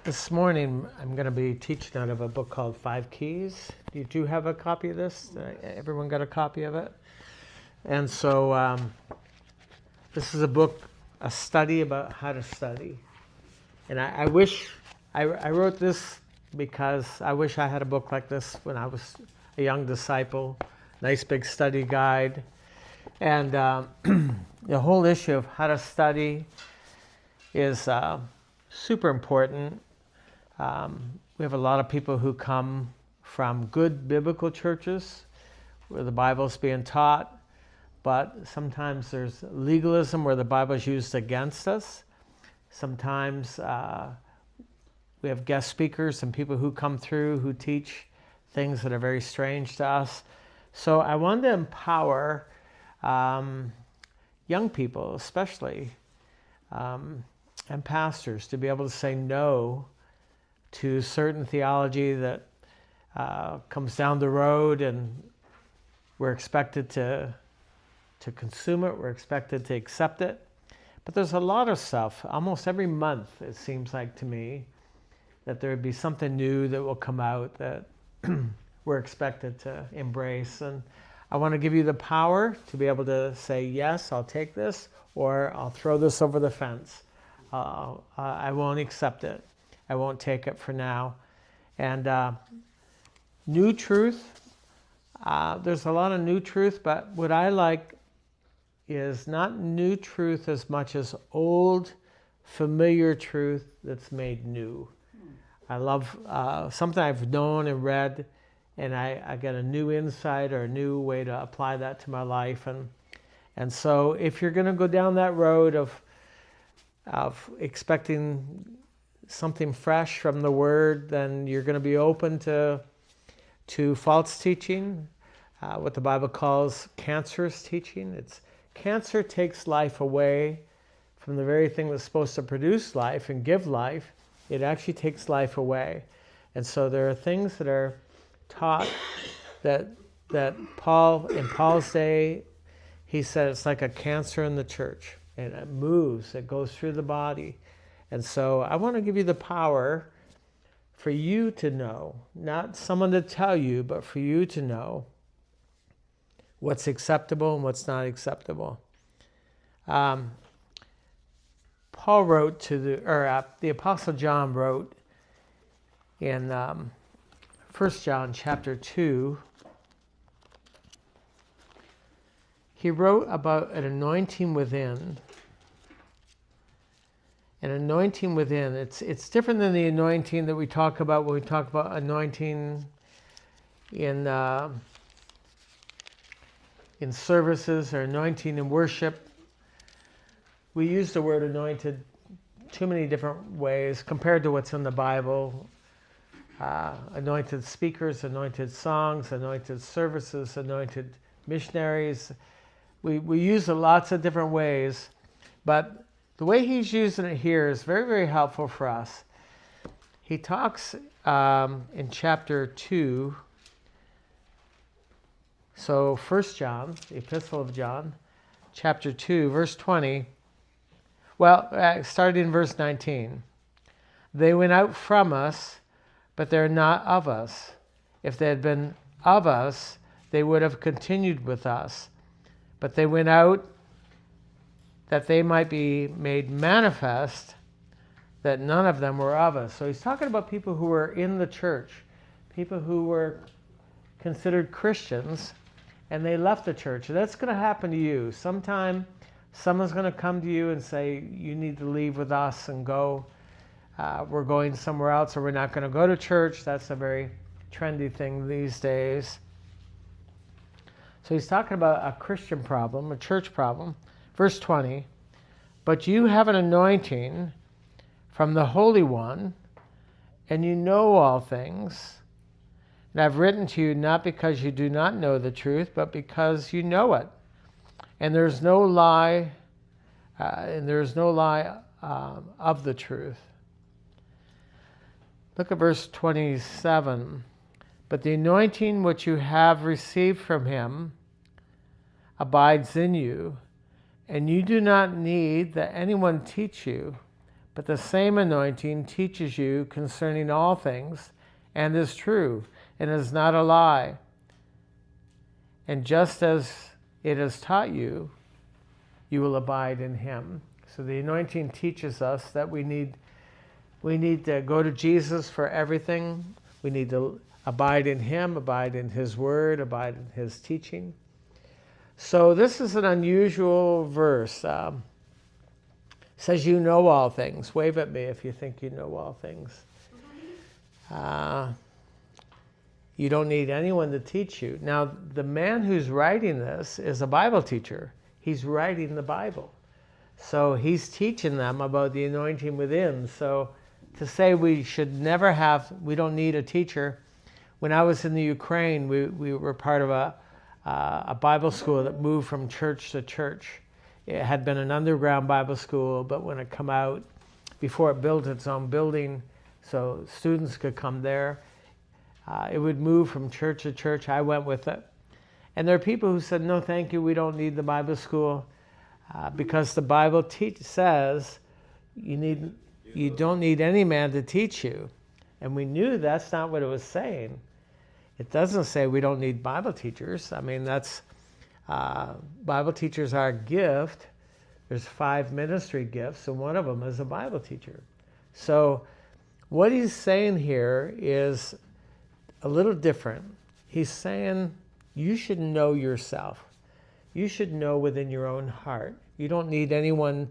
This morning, I'm going to be teaching out of a book called Five Keys. You do have a copy of this? Everyone got a copy of it? And so this is a book, a study about how to study. And I wish, I wrote this because I wish I had a book like this when I was a young disciple. Nice big study guide. And the whole issue of how to study is super important. We have a lot of people who come from good biblical churches where the Bible's being taught, but sometimes there's legalism where the Bible is used against us. Sometimes we have guest speakers and people who come through who teach things that are very strange to us. So I wanted to empower young people especially, and pastors to be able to say no to certain theology that comes down the road, and we're expected to consume it, we're expected to accept it. But there's a lot of stuff, almost every month it seems like to me, that there would be something new that will come out that we're expected to embrace. And I want to give you the power to be able to say, yes, I'll take this, or I'll throw this over the fence. I won't accept it. I won't take it for now. And new truth, there's a lot of new truth, but what I like is not new truth as much as old, familiar truth that's made new. I love something I've known and read, and I get a new insight or a new way to apply that to my life. And so if you're going to go down that road of expecting something fresh from the Word, then you're going to be open to false teaching, what the Bible calls cancerous teaching. Cancer takes life away from the very thing that's supposed to produce life and give life. It actually takes life away. And so there are things that are taught that Paul, in Paul's day, he said it's like a cancer in the church. And it moves, it goes through the body. And so I want to give you the power for you to know, not someone to tell you, but for you to know what's acceptable and what's not acceptable. Paul wrote the Apostle John wrote in 1 John chapter 2, he wrote about an anointing within. An anointing within. It's different than the anointing that we talk about when we talk about anointing in services or anointing in worship. We use the word anointed too many different ways compared to what's in the Bible. Anointed speakers, anointed songs, anointed services, anointed missionaries. We use it lots of different ways, but the way he's using it here is very, very helpful for us. He talks in chapter 2, so 1 John, the Epistle of John, chapter 2, verse 20. Well, starting in verse 19. They went out from us, but they're not of us. If they had been of us, they would have continued with us. But they went out that they might be made manifest that none of them were of us. So he's talking about people who were in the church, people who were considered Christians, and they left the church. And that's going to happen to you. Sometime someone's going to come to you and say, you need to leave with us and go. We're going somewhere else, or we're not going to go to church. That's a very trendy thing these days. So he's talking about a Christian problem, a church problem. Verse 20, but you have an anointing from the Holy One, and you know all things. And I've written to you not because you do not know the truth, but because you know it. And there's no lie, of the truth. Look at verse 27. But the anointing which you have received from him abides in you, and you do not need that anyone teach you, but the same anointing teaches you concerning all things, and is true, and is not a lie. And just as it has taught you, you will abide in him. So the anointing teaches us that we need to go to Jesus for everything. We need to abide in him, abide in his word, abide in his teaching. So this is an unusual verse. Says you know all things. Wave at me if you think you know all things. You don't need anyone to teach you. Now, the man who's writing this is a Bible teacher. He's writing the Bible. So he's teaching them about the anointing within. So to say we don't need a teacher. When I was in the Ukraine, we were part of a Bible school that moved from church to church. It had been an underground Bible school, but when it come out, before it built its own building, so students could come there, it would move from church to church. I went with it. And there are people who said, no, thank you, we don't need the Bible school, because the Bible says you don't need any man to teach you. And we knew that's not what it was saying. It doesn't say we don't need Bible teachers. I mean, Bible teachers are a gift. There's 5 ministry gifts, and one of them is a Bible teacher. So what he's saying here is a little different. He's saying you should know yourself. You should know within your own heart. You don't need anyone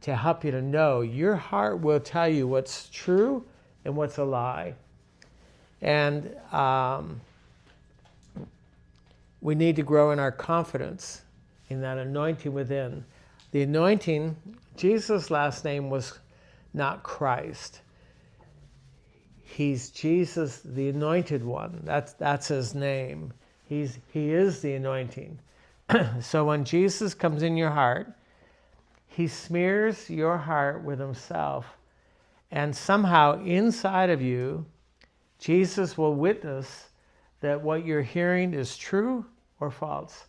to help you to know. Your heart will tell you what's true and what's a lie. And we need to grow in our confidence in that anointing within. The anointing, Jesus' last name was not Christ. He's Jesus, the anointed one. That's his name. He is the anointing. So when Jesus comes in your heart, he smears your heart with himself. And somehow inside of you, Jesus will witness that what you're hearing is true or false.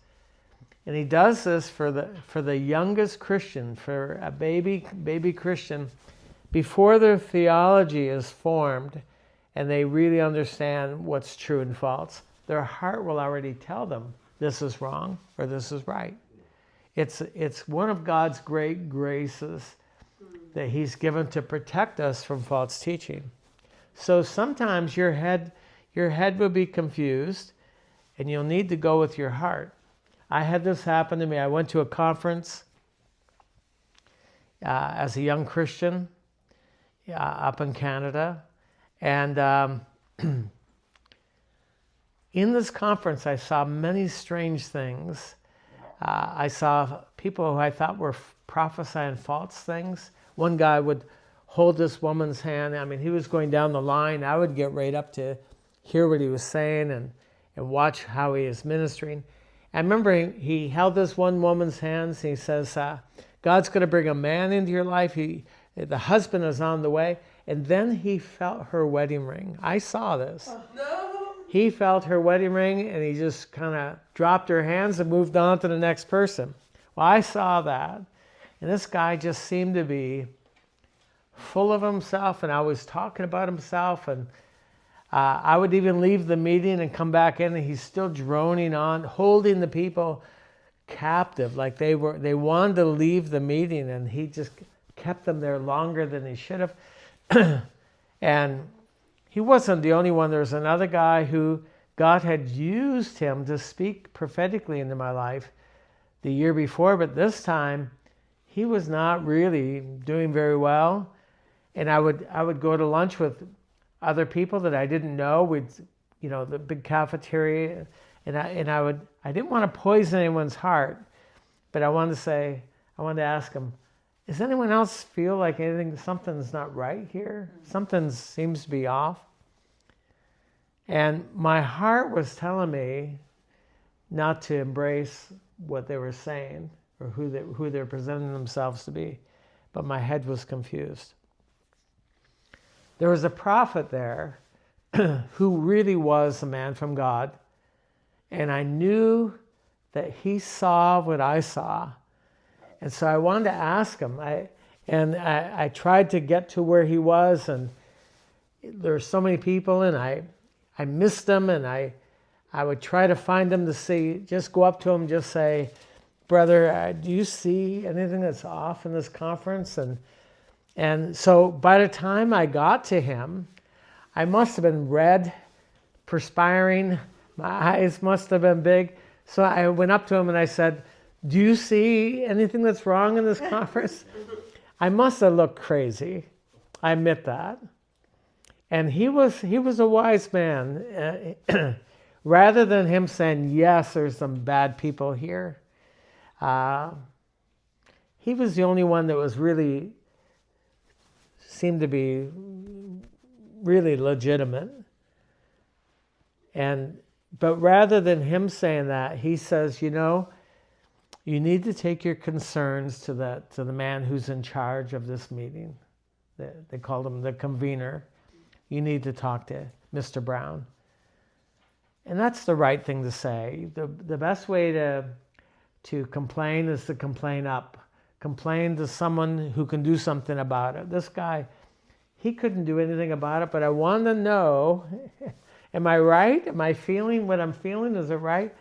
And he does this for the youngest Christian, for a baby Christian, before their theology is formed and they really understand what's true and false. Their heart will already tell them this is wrong or this is right. It's one of God's great graces that he's given to protect us from false teaching. So sometimes your head will be confused and you'll need to go with your heart. I had this happen to me. I went to a conference as a young Christian up in Canada. And in this conference, I saw many strange things. I saw people who I thought were prophesying false things. One guy would hold this woman's hand. I mean, he was going down the line. I would get right up to hear what he was saying and watch how he is ministering. I remember he held this one woman's hands. And he says, God's going to bring a man into your life. The husband is on the way. And then he felt her wedding ring. I saw this. Oh, no. He felt her wedding ring and he just kind of dropped her hands and moved on to the next person. Well, I saw that. And this guy just seemed to be full of himself and always talking about himself. And I would even leave the meeting and come back in and he's still droning on, holding the people captive. Like they wanted to leave the meeting and he just kept them there longer than he should have. And he wasn't the only one. There was another guy who God had used him to speak prophetically into my life the year before, but this time he was not really doing very well. And I would go to lunch with other people that I didn't know. The big cafeteria, and I didn't want to poison anyone's heart, but I wanted to ask him, does anyone else feel like something's not right here? Something seems to be off. And my heart was telling me not to embrace what they were saying or who they're presenting themselves to be. But my head was confused. There was a prophet there who really was a man from God. And I knew that he saw what I saw. And so I wanted to ask him, And I tried to get to where he was, and there were so many people, and I missed them, and I would try to find them to see, just go up to him, just say, brother, do you see anything that's off in this conference? And so by the time I got to him, I must have been red, perspiring. My eyes must have been big. So I went up to him and I said, do you see anything that's wrong in this conference? I must have looked crazy. I admit that. And he was a wise man. Rather than him saying, yes, there's some bad people here, he was the only one that was really, seemed to be really legitimate. But rather than him saying that, he says, you need to take your concerns to the man who's in charge of this meeting. They called him the convener. You need to talk to Mr. Brown. And that's the right thing to say. The best way to complain is to complain up. Complain to someone who can do something about it. This guy, he couldn't do anything about it, but I wanted to know, am I right? Am I feeling what I'm feeling? Is it right?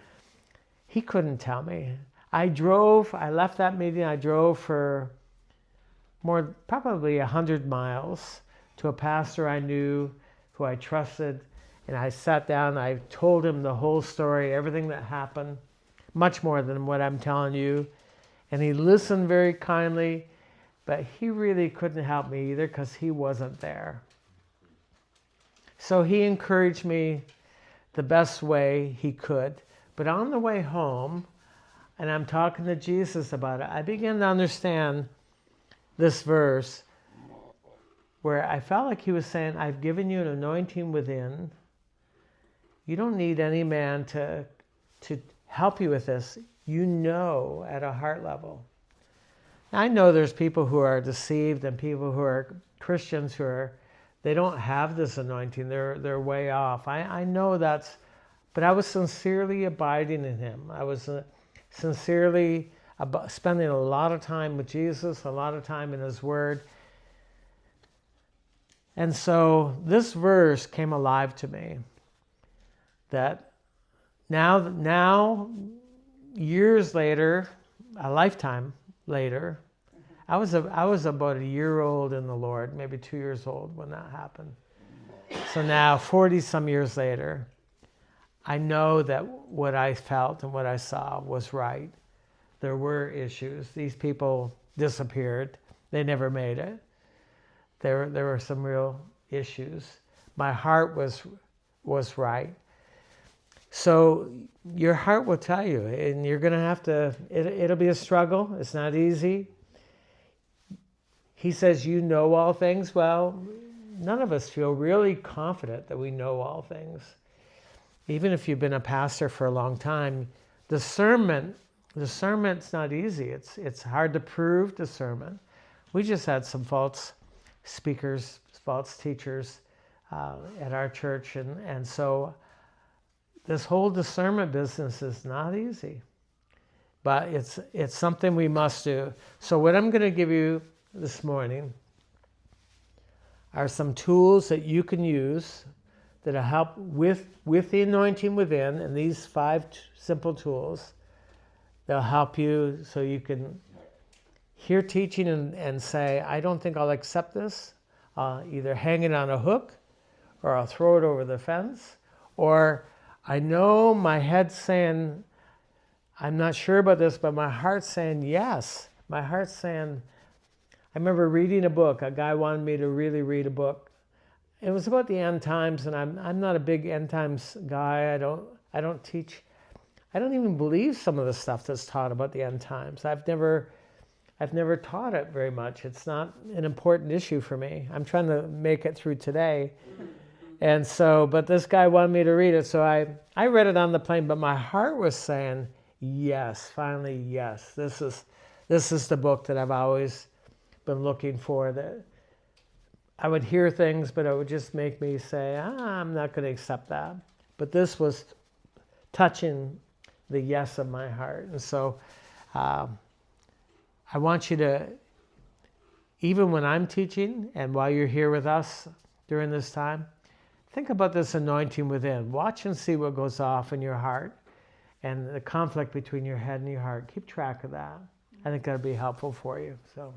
He couldn't tell me. I left that meeting, I drove for probably 100 miles to a pastor I knew, who I trusted, and I sat down, I told him the whole story, everything that happened, much more than what I'm telling you. And he listened very kindly, but he really couldn't help me either because he wasn't there. So he encouraged me the best way he could. But on the way home, and I'm talking to Jesus about it, I began to understand this verse where I felt like he was saying, I've given you an anointing within. You don't need any man to help you with this. You know at a heart level. I know there's people who are deceived and people who are Christians they don't have this anointing. They're way off. I know but I was sincerely abiding in him. I was sincerely spending a lot of time with Jesus, a lot of time in his word. And so this verse came alive to me. That now years later, a lifetime later, I was about a year old in the Lord, maybe 2 years old when that happened. So now 40 some years later, I know that what I felt and what I saw was right. There were issues. These people disappeared. They never made it. There were some real issues. My heart was right. So your heart will tell you, and you're going to have to, it'll be a struggle. It's not easy. He says, you know all things. Well, none of us feel really confident that we know all things. Even if you've been a pastor for a long time, discernment's not easy. It's hard to prove discernment. We just had some false speakers, false teachers at our church, and so this whole discernment business is not easy, but it's something we must do. So what I'm going to give you this morning are some tools that you can use that'll help with the anointing within, and these 5 simple tools, they'll help you so you can hear teaching and say, I don't think I'll accept this. I'll either hang it on a hook, or I'll throw it over the fence, or I know my head's saying, I'm not sure about this, but my heart's saying yes. My heart's saying, I remember reading a book. A guy wanted me to really read a book. It was about the end times, and I'm not a big end times guy. I don't teach. I don't even believe some of the stuff that's taught about the end times. I've never taught it very much. It's not an important issue for me. I'm trying to make it through today. And so, but this guy wanted me to read it, so I read it on the plane, but my heart was saying, yes, finally, yes. This is the book that I've always been looking for. That I would hear things, but it would just make me say, I'm not going to accept that. But this was touching the yes of my heart. And so I want you to even when I'm teaching and while you're here with us during this time, think about this anointing within. Watch and see what goes off in your heart and the conflict between your head and your heart. Keep track of that. I think that'll be helpful for you. So.